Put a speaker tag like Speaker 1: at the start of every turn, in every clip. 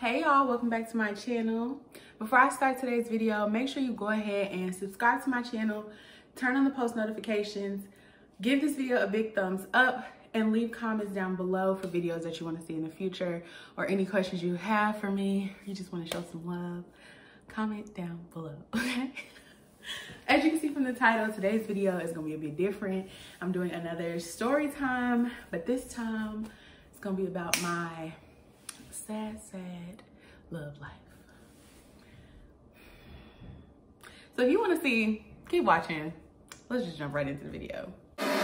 Speaker 1: Hey y'all, welcome back to my channel. Before I start today's video, make sure you go ahead and subscribe to my channel, turn on the post notifications, give this video a big thumbs up, and leave comments down below for videos that you want to see in the future or any questions you have for me. You just want to show some love, comment down below, okay? As you can see from the title, today's video is going to be a bit different. I'm doing another story time, but this time it's going to be about my sad love life. So if you want to see, keep watching. Let's just jump right into the video. Alright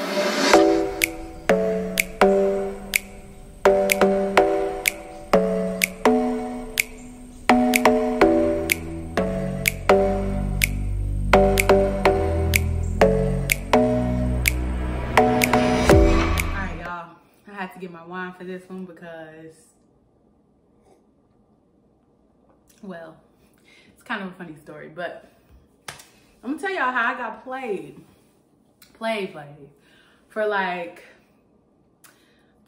Speaker 1: y'all, I had to get my wine for this one because, well, it's kind of a funny story, but I'm gonna tell y'all how I got played for like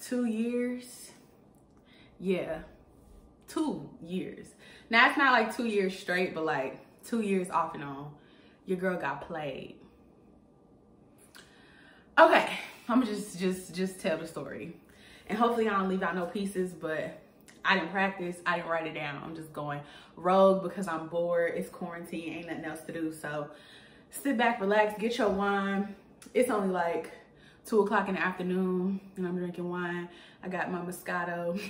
Speaker 1: 2 years. Yeah, 2 years. Now it's not like 2 years straight, but like 2 years off and on. Your girl got played. Okay, I'm gonna just tell the story, and hopefully I don't leave out no pieces, but I didn't practice, I didn't write it down. I'm just going rogue because I'm bored. It's quarantine, ain't nothing else to do. So sit back, relax, get your wine. It's only like 2 o'clock in the afternoon and I'm drinking wine. I got my Moscato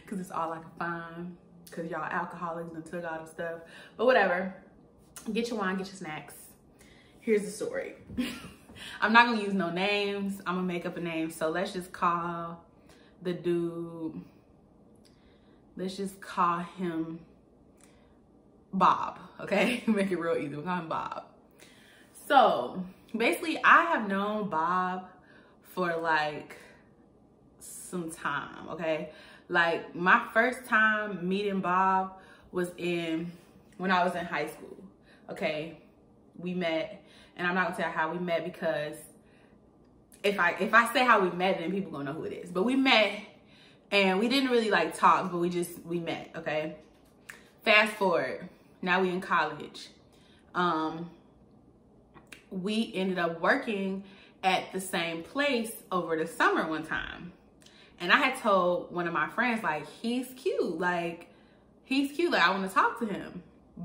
Speaker 1: because it's all I can find because y'all alcoholics and took all the stuff. But whatever, get your wine, get your snacks. Here's the story. I'm not gonna use no names. I'm gonna make up a name. So let's just call the dude, let's just call him Bob, okay? Make it real easy, we'll call him Bob. So basically I have known Bob for like some time, okay? Like my first time meeting Bob was when I was in high school, okay? We met, and I'm not gonna tell how we met because if I say how we met, then people gonna know who it is. But we met, and we didn't really like talk, but we met, okay? Fast forward, now we in college. We ended up working at the same place over the summer one time. And I had told one of my friends, like, he's cute, like I want to talk to him.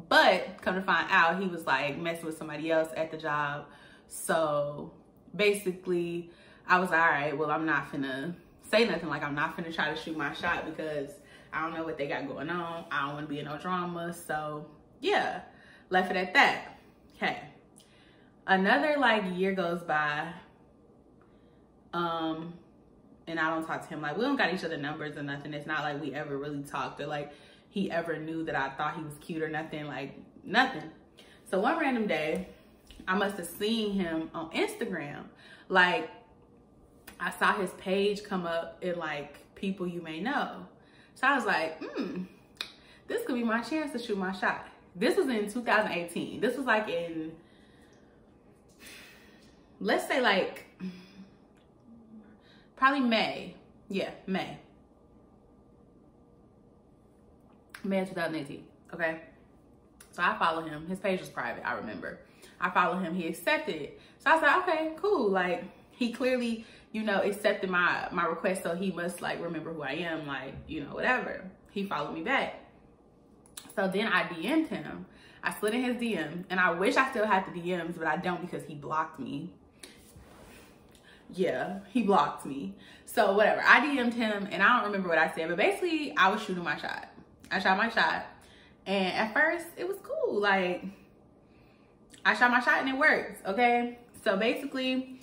Speaker 1: But come to find out, he was like messing with somebody else at the job. So basically I was like, all right, well, I'm not finna say nothing. Like, I'm not finna try to shoot my shot because I don't know what they got going on. I don't want to be in no drama. So yeah, left it at that. Okay, another like year goes by, and I don't talk to him. Like, we don't got each other numbers or nothing. It's not like we ever really talked or like he ever knew that I thought he was cute or nothing, like nothing. So one random day, I must have seen him on Instagram. Like, I saw his page come up in like people you may know. So I was like, this could be my chance to shoot my shot. This was in 2018. This was like in, let's say like, probably May. Yeah, May of 2018, okay? So I follow him. His page was private, I remember. I follow him, he accepted it. So I was like, okay, cool. Like, he clearly, you know, accepted my request, so he must like remember who I am, like, you know, whatever. He followed me back. So then I DM'd him. I slid in his DM, and I wish I still had the DMs, but I don't because he blocked me. Yeah, he blocked me. So whatever, I DM'd him, and I don't remember what I said, but basically I was shooting my shot. I shot my shot, and at first it was cool. Like, I shot my shot and it worked, okay? So basically,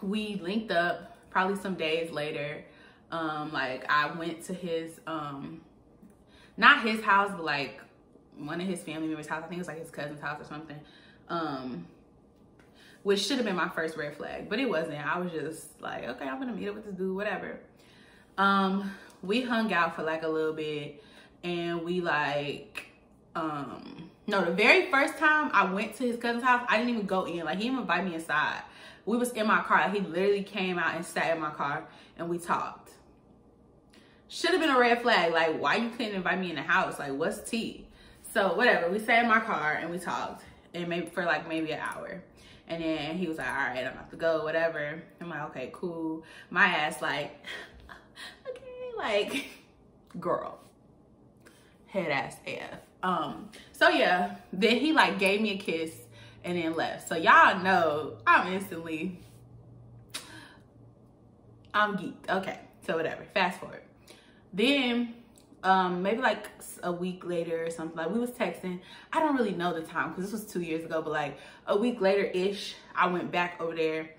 Speaker 1: we linked up probably some days later. Like, I went to his, not his house, but like one of his family members' house. I think it was like his cousin's house or something. Which should have been my first red flag, but it wasn't. I was just like, okay, I'm gonna meet up with this dude, whatever. We hung out for like a little bit, and we like, no, the very first time I went to his cousin's house, I didn't even go in. Like, he didn't invite me inside. We was in my car. He literally came out and sat in my car and we talked. Should have been a red flag. Like, why you couldn't invite me in the house? Like, what's tea? So whatever, we sat in my car and we talked, and maybe for like maybe an hour. And then he was like, all right, I'm about to go, whatever. I'm like, okay, cool. My ass like, okay, like, girl, head ass AF. So yeah, then he like gave me a kiss and then left. So y'all know I'm geeked. Okay, so whatever, fast forward. Then maybe like a week later or something, like we was texting. I don't really know the time because this was 2 years ago, but like a week later-ish, I went back over there.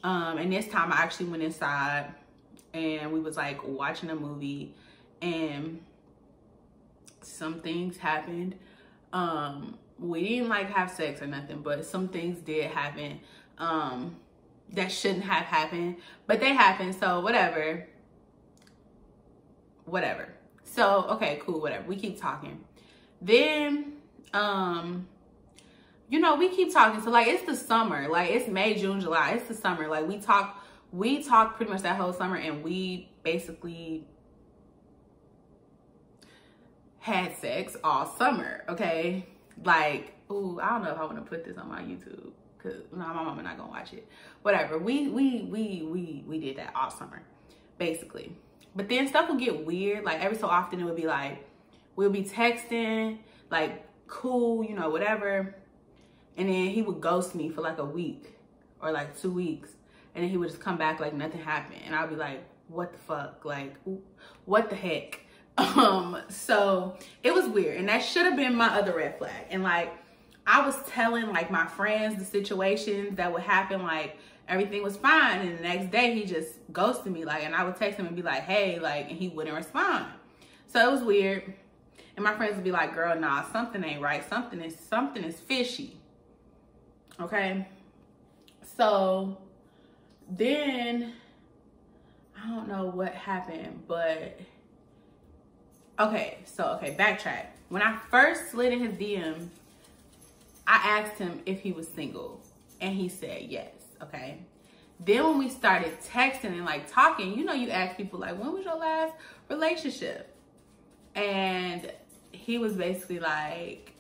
Speaker 1: And this time I actually went inside and we was like watching a movie, and some things happened. We didn't like have sex or nothing, but some things did happen that shouldn't have happened, but they happened. So whatever. So okay, cool, whatever. We keep talking. Then you know, we keep talking. So like it's the summer, like it's May, June, July, it's the summer. Like we talked pretty much that whole summer, and we basically had sex all summer. Okay, like, ooh, I don't know if I want to put this on my YouTube because no, my mama not gonna watch it. Whatever, we did that all summer basically. But then stuff would get weird. Like every so often it would be like, we'll be texting, like cool, you know, whatever. And then he would ghost me for like a week or like 2 weeks. And then he would just come back like nothing happened. And I'd be like, what the fuck? Like, what the heck? So it was weird. And that should have been my other red flag. And like, I was telling like my friends the situations that would happen, like, everything was fine, and the next day he just ghosted me, like, and I would text him and be like, hey, like, and he wouldn't respond. So it was weird. And my friends would be like, girl, nah, something ain't right. Something is fishy. Okay. So then I don't know what happened, but okay, backtrack. When I first slid in his DM, I asked him if he was single, and he said yes. Okay. Then when we started texting and like talking, you know, you ask people like, when was your last relationship? And he was basically like,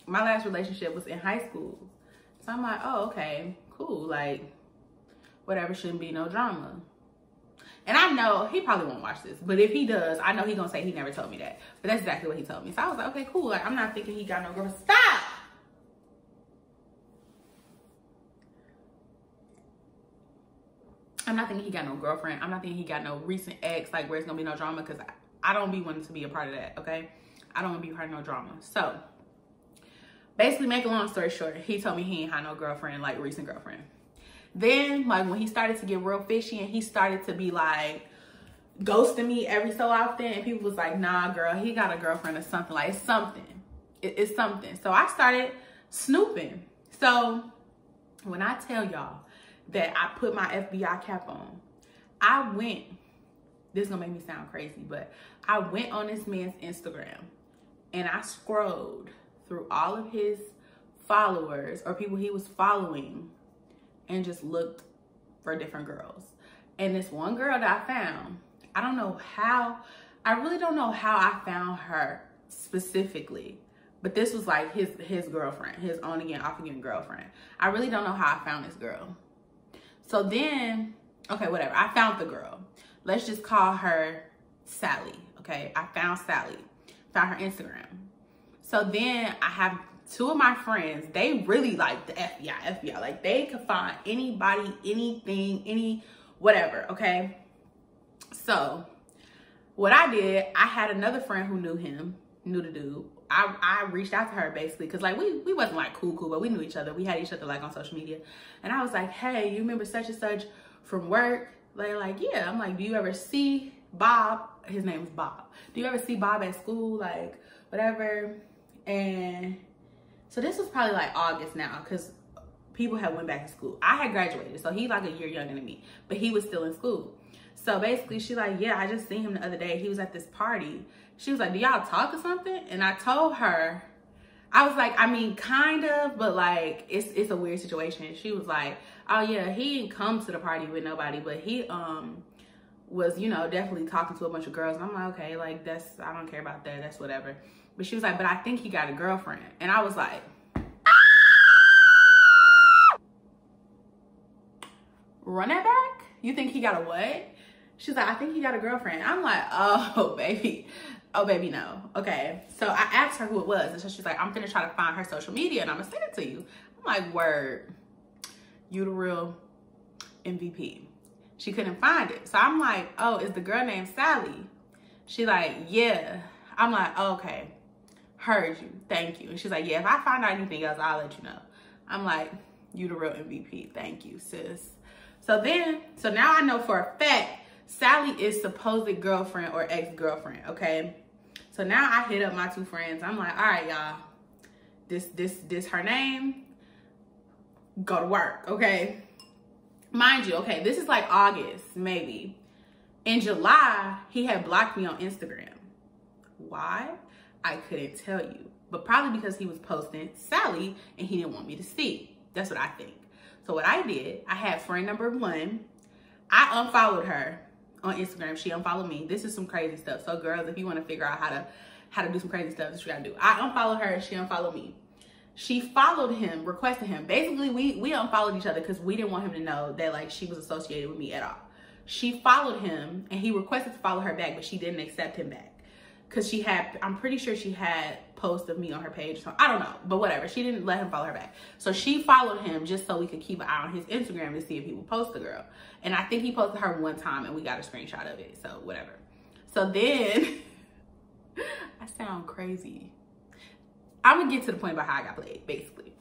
Speaker 1: my last relationship was in high school. So I'm like, oh, okay, cool. Like, whatever, shouldn't be no drama. And I know he probably won't watch this, but if he does, I know he's gonna say he never told me that. But that's exactly what he told me. So I was like, okay, cool. Like, I'm not thinking he got no girlfriend. Stop! I'm not thinking he got no girlfriend. I'm not thinking he got no recent ex, like where it's gonna be no drama, because I don't be wanting to be a part of that, okay? I don't want to be a part of no drama. So basically, make a long story short, he told me he ain't had no girlfriend, like recent girlfriend. Then like when he started to get real fishy and he started to be like ghosting me every so often, and people was like, nah girl, he got a girlfriend or something. Like, it's something. It's something. So I started snooping. So when I tell y'all that I put my FBI cap on, I went, this is gonna make me sound crazy, but I went on this man's Instagram and I scrolled through all of his followers or people he was following and just looked for different girls. And this one girl that I found, I really don't know how I found her specifically, but this was like his girlfriend, his on again, off again girlfriend. I really don't know how I found this girl. So then, okay, whatever. I found the girl. Let's just call her Sally, okay? I found Sally, found her Instagram. So then I have two of my friends. They really like the FBI. Like, they could find anybody, anything, whatever, okay? So what I did, I had another friend who knew him, knew the dude. I reached out to her basically because like we wasn't like cool, but we knew each other. We had each other like on social media. And I was like, hey, you remember such and such from work? They're like, yeah. I'm like, do you ever see Bob? His name is Bob. Do you ever see Bob at school? Like, whatever. And so this was probably like August now because people had went back to school. I had graduated, so he like a year younger than me, but he was still in school. So basically she like, yeah, I just seen him the other day. He was at this party. She was like, do y'all talk or something? And I told her, I was like, I mean, kind of, but like, it's a weird situation. She was like, oh yeah, he didn't come to the party with nobody, but he was, you know, definitely talking to a bunch of girls. And I'm like, okay, like that's, I don't care about that. That's whatever. But she was like, but I think he got a girlfriend. And I was like, run that back? You think he got a what? She's like, I think he got a girlfriend. I'm like, oh, baby. Oh, baby, no. Okay. So I asked her who it was. And so she's like, I'm going to try to find her social media and I'm going to send it to you. I'm like, word. You the real MVP. She couldn't find it. So I'm like, oh, is the girl named Sally? She like, yeah. I'm like, oh, okay. Heard you. Thank you. And she's like, yeah, if I find out anything else, I'll let you know. I'm like, you the real MVP. Thank you, sis. So now I know for a fact Sally is supposed girlfriend or ex-girlfriend, okay? So now I hit up my two friends. I'm like, all right, y'all. This her name. Go to work, okay? Mind you, okay, this is like August, maybe. In July, he had blocked me on Instagram. Why? I couldn't tell you. But probably because he was posting Sally and he didn't want me to see. That's what I think. So what I did, I had friend number 1. I unfollowed her on Instagram. She unfollowed me. This is some crazy stuff. So girls, if you want to figure out how to do some crazy stuff, that's what you gotta do. I unfollowed her, she unfollowed me. She followed him, requested him. Basically, we unfollowed each other because we didn't want him to know that like she was associated with me at all. She followed him and he requested to follow her back, but she didn't accept him back. Because I'm pretty sure she had posts of me on her page. So I don't know, but whatever. She didn't let him follow her back. So she followed him just so we could keep an eye on his Instagram to see if he would post the girl. And I think he posted her one time and we got a screenshot of it. So whatever. So then, I sound crazy. I'm gonna get to the point about how I got played, basically.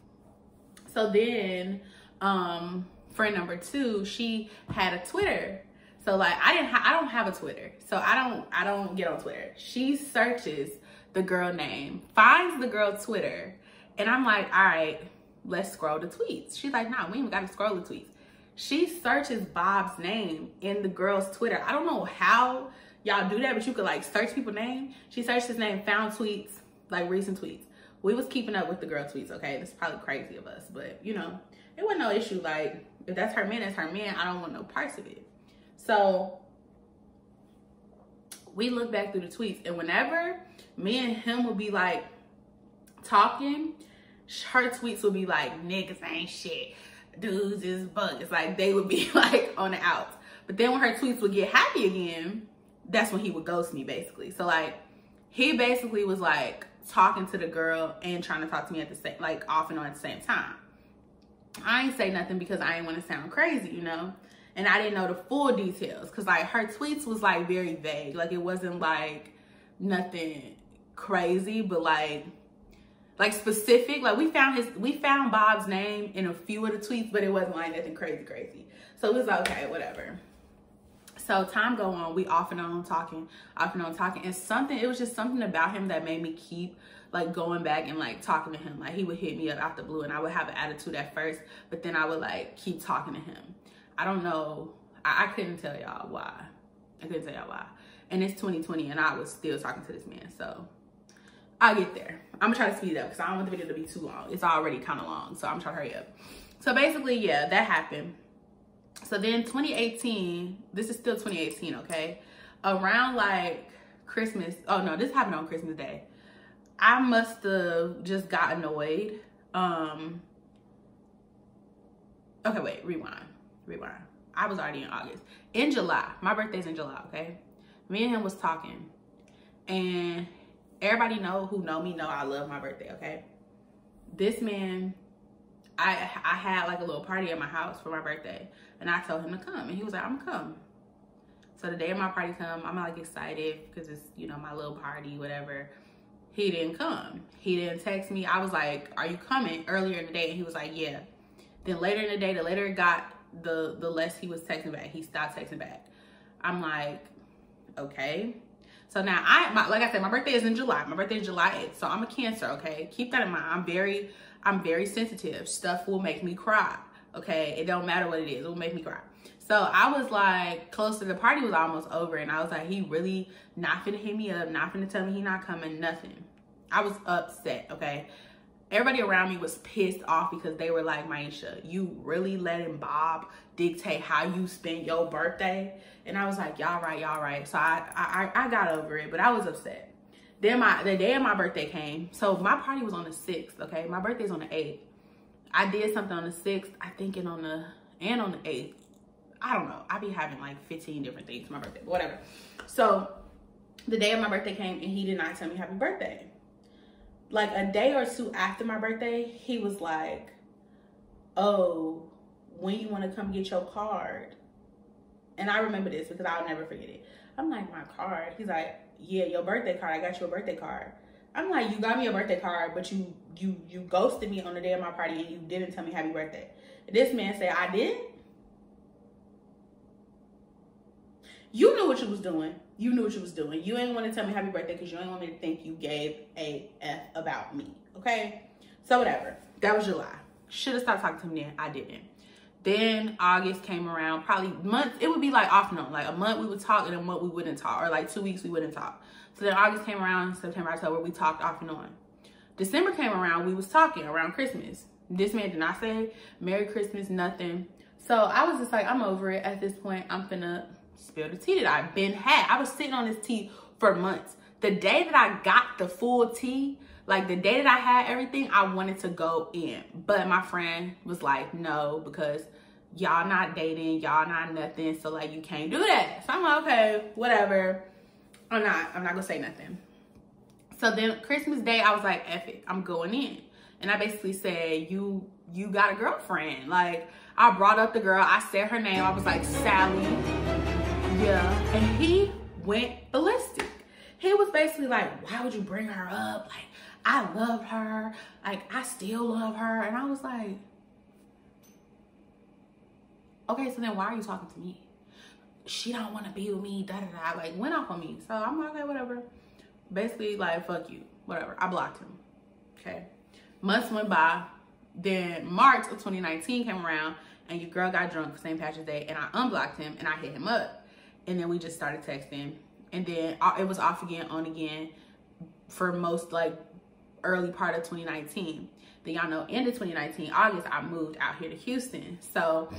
Speaker 1: So then, friend number 2, she had a Twitter. So like I don't have a Twitter. So I don't get on Twitter. She searches the girl name, finds the girl Twitter, and I'm like, all right, let's scroll the tweets. She's like, nah, we ain't gotta scroll the tweets. She searches Bob's name in the girl's Twitter. I don't know how y'all do that, but you could like search people's name. She searched his name, found tweets, like recent tweets. We was keeping up with the girl tweets, okay? This is probably crazy of us, but you know, it wasn't no issue. Like, if that's her man, that's her man. I don't want no parts of it. So we look back through the tweets, and whenever me and him would be like talking, her tweets would be like, niggas ain't shit, dudes is buggers. Like, they would be like on the outs. But then when her tweets would get happy again, that's when he would ghost me, basically. So like, he basically was like talking to the girl and trying to talk to me at the same, like off and on at the same time. I ain't say nothing because I ain't want to sound crazy, you know? And I didn't know the full details because like her tweets was like very vague. Like, it wasn't like nothing crazy, but like specific. Like, we found Bob's name in a few of the tweets, but it wasn't like nothing crazy. So it was like, okay, whatever. So time go on, we off and on talking. And it was just something about him that made me keep like going back and like talking to him. Like, he would hit me up out the blue and I would have an attitude at first, but then I would like keep talking to him. I don't know. I couldn't tell y'all why. And it's 2020 and I was still talking to this man. So I'll get there. I'm gonna try to speed it up because I don't want the video to be too long. It's already kind of long, so I'm trying to hurry up. So basically, yeah, that happened. So then 2018, this is still 2018, okay? Around like Christmas, oh no, this happened on Christmas Day. I must have just got annoyed. Okay, wait, rewind. I was already in August. In July, my birthday's in July, okay? Me and him was talking. And everybody who know me know I love my birthday, okay? This man, I had like a little party at my house for my birthday. And I told him to come. And he was like, I'm gonna come. So the day of my party come, I'm like excited because it's, you know, my little party, whatever. He didn't come. He didn't text me. I was like, are you coming? Earlier in the day. And he was like, yeah. Then later in the day, the later it got, the less he was texting back. He stopped texting back. I'm like, okay. So now like I said, my birthday is in July. My birthday is July 8th. So I'm a Cancer, okay? Keep that in mind. I'm very sensitive. Stuff will make me cry, okay? It don't matter what it is. It will make me cry. So I was like, close to the party was almost over. And I was like, he really not finna hit me up, not finna tell me he not coming, nothing. I was upset, okay? everybody around me was pissed off because they were like, Maisha, you really letting Bob dictate how you spend your birthday? And I was like, y'all right. So I got over it, but I was upset. Then the day of my birthday came. So my party was on the 6th, okay? My birthday's on the 8th. I did something on the 6th, I think, and on the 8th. I don't know. I be having like 15 different things for my birthday, but whatever. So the day of my birthday came and he did not tell me happy birthday. Like a day or two after my birthday, he was like, oh, when you want to come get your card? And I remember this because I'll never forget it. I'm like, my card? He's like, yeah, your birthday card. I got you a birthday card. I'm like, you got me a birthday card, but you ghosted me on the day of my party and you didn't tell me happy birthday. And this man said, I didn't? You knew what you was doing. You knew what you was doing. You ain't want to tell me happy birthday because you ain't want me to think you gave a F about me. Okay? So whatever. That was July. Should have stopped talking to him then. I didn't. Then August came around, probably months. It would be like off and on. Like a month we would talk and a month we wouldn't talk. Or like 2 weeks we wouldn't talk. So then August came around, September, October, we talked off and on. December came around, we was talking around Christmas. This man did not say Merry Christmas, nothing. So I was just like, I'm over it at this point. I'm finna spill the tea that I've been had. I was sitting on this tea for months. The day that I got the full tea, like the day that I had everything, I wanted to go in. But my friend was like, no, because y'all not dating, y'all not nothing. So like, you can't do that. So I'm like, okay, whatever. I'm not gonna say nothing. So then Christmas Day, I was like, F it, I'm going in. And I basically said, you got a girlfriend. Like, I brought up the girl, I said her name, I was like, Sally. Yeah, and he went ballistic. He was basically like, why would you bring her up? Like, I love her. Like, I still love her. And I was like, okay, so then why are you talking to me? She don't want to be with me, da-da-da. Like, went off on me. So I'm like, okay, whatever. Basically, like, fuck you. Whatever. I blocked him. Okay. Months went by. Then March of 2019 came around, and your girl got drunk for St. Patrick's Day, and I unblocked him, and I hit him up. And then we just started texting. And then it was off again, on again for most, like, early part of 2019. Then y'all know, end of 2019, August, I moved out here to Houston. So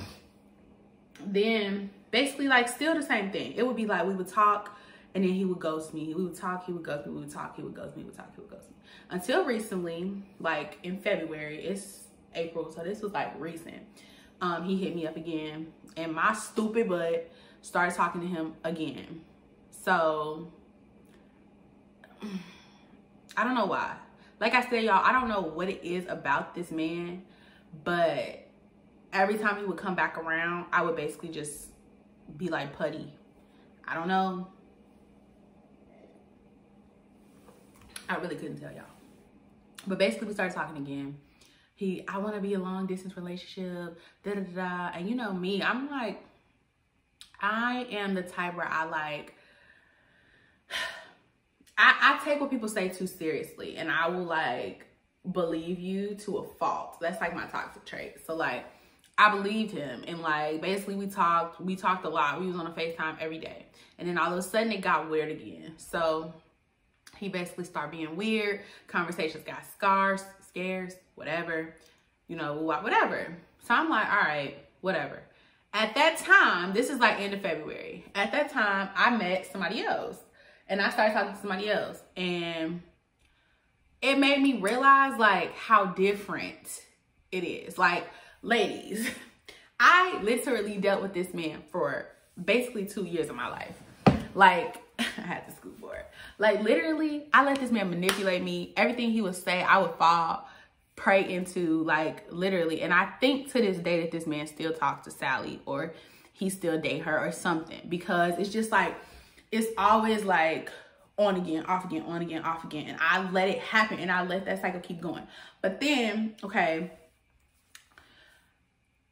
Speaker 1: then basically, like, still the same thing. It would be like we would talk and then he would ghost me. We would talk, he would ghost me. We would talk, he would ghost me. We would talk, he would ghost me. Until recently, like in February, it's April, so this was like recent. He hit me up again and my stupid butt started talking to him again. So I don't know why. Like I said, y'all, I don't know what it is about this man, but every time he would come back around, I would basically just be like putty. I don't know. I really couldn't tell y'all. But basically we started talking again. I want to be a long distance relationship, da da da. And you know me, I'm like, I am the type where I like, I take what people say too seriously, and I will like believe you to a fault. That's like my toxic trait. So like, I believed him, and like basically we talked a lot. We was on a FaceTime every day, and then all of a sudden it got weird again. So he basically started being weird. Conversations got scarce, whatever, you know, whatever. So I'm like, all right, whatever. At that time, this is like end of February. At that time, I met somebody else, and I started talking to somebody else, and it made me realize like how different it is. Like, ladies, I literally dealt with this man for basically 2 years of my life. Like, I had to scoop for it. Like, literally, I let this man manipulate me. Everything he would say, I would fall prey into, like, literally. And I think to this day that this man still talks to Sally, or he still date her or something, because it's just like, it's always like on again, off again, on again, off again. And I let it happen, and I let that cycle keep going. But then, okay,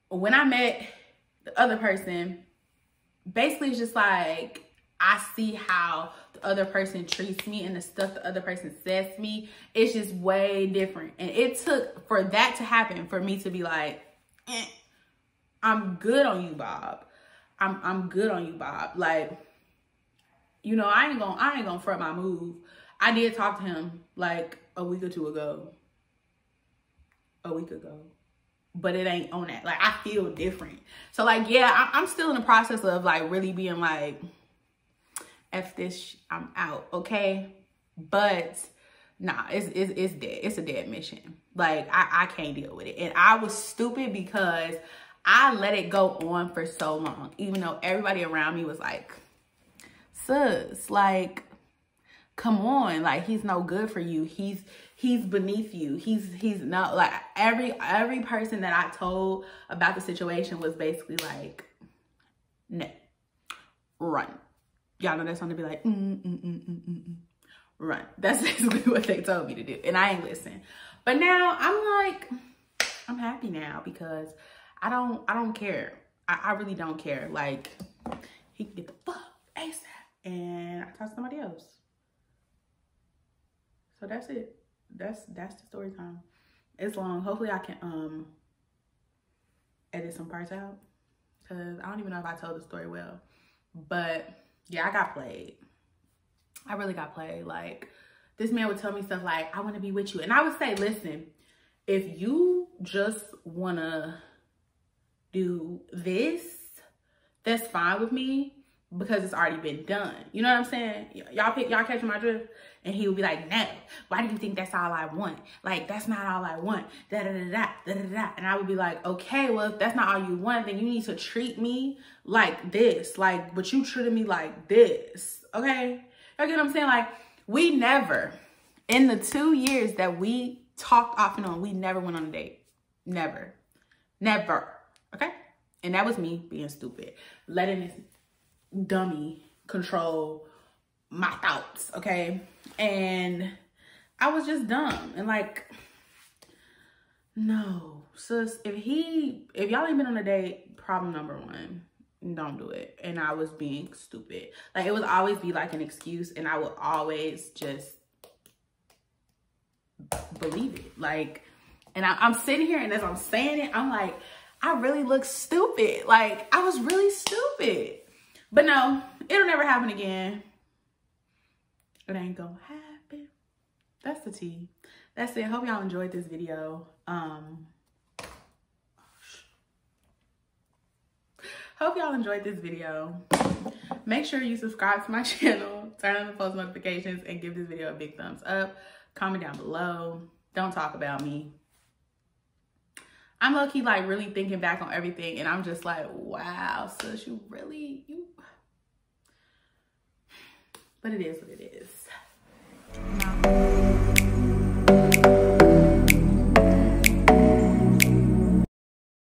Speaker 1: when I met the other person, basically it's just like, I see how the other person treats me and the stuff the other person says to me. It's just way different. And it took for that to happen for me to be like, I'm good on you, Bob. I'm good on you, Bob. Like, you know, I ain't gonna front my move. I did talk to him like a week or two ago. a week ago, but it ain't on that. Like, I feel different. So like, yeah, I'm still in the process of like really being like, F this, I'm out, okay? But nah, it's dead. It's a dead mission. Like, I can't deal with it. And I was stupid because I let it go on for so long, even though everybody around me was like, sis, like, come on, like, he's no good for you. He's beneath you. He's not, like, every person that I told about the situation was basically like, no, run. Y'all know that song to be like, run. That's basically what they told me to do. And I ain't listen. But now I'm like, I'm happy now because I don't care. I really don't care. Like, he can get the fuck ASAP and I talk to somebody else. So that's it. That's the story time. It's long. Hopefully I can edit some parts out because I don't even know if I told the story well. But yeah, I got played. I really got played. Like, this man would tell me stuff like, I want to be with you. And I would say, listen, if you just want to do this, that's fine with me because it's already been done. You know what I'm saying? Y'all catching my drift? And he would be like, no, why do you think that's all I want? Like, that's not all I want. Da-da-da-da. And I would be like, okay, well, if that's not all you want, then you need to treat me like this. Like, but you treated me like this. Okay? You get what I'm saying? Like, we never, in the 2 years that we talked off and on, we never went on a date. Never. Never. Okay? And that was me being stupid. Letting this dummy control my thoughts, okay? And I was just dumb. And like, no, sis, if y'all ain't been on a date, problem number one, don't do it. And I was being stupid. Like, it would always be like an excuse and I would always just believe it. Like, and I'm sitting here and as I'm saying it, I'm like, I really look stupid. Like, I was really stupid. But no, it'll never happen again. It ain't gonna happen. That's the tea. That's it. Hope y'all enjoyed this video. Hope y'all enjoyed this video. Make sure you subscribe to my channel, turn on the post notifications, and give this video a big thumbs up. Comment down below. Don't talk about me. I'm low-key like really thinking back on everything and I'm just like, wow, sis, you. But it is what it is.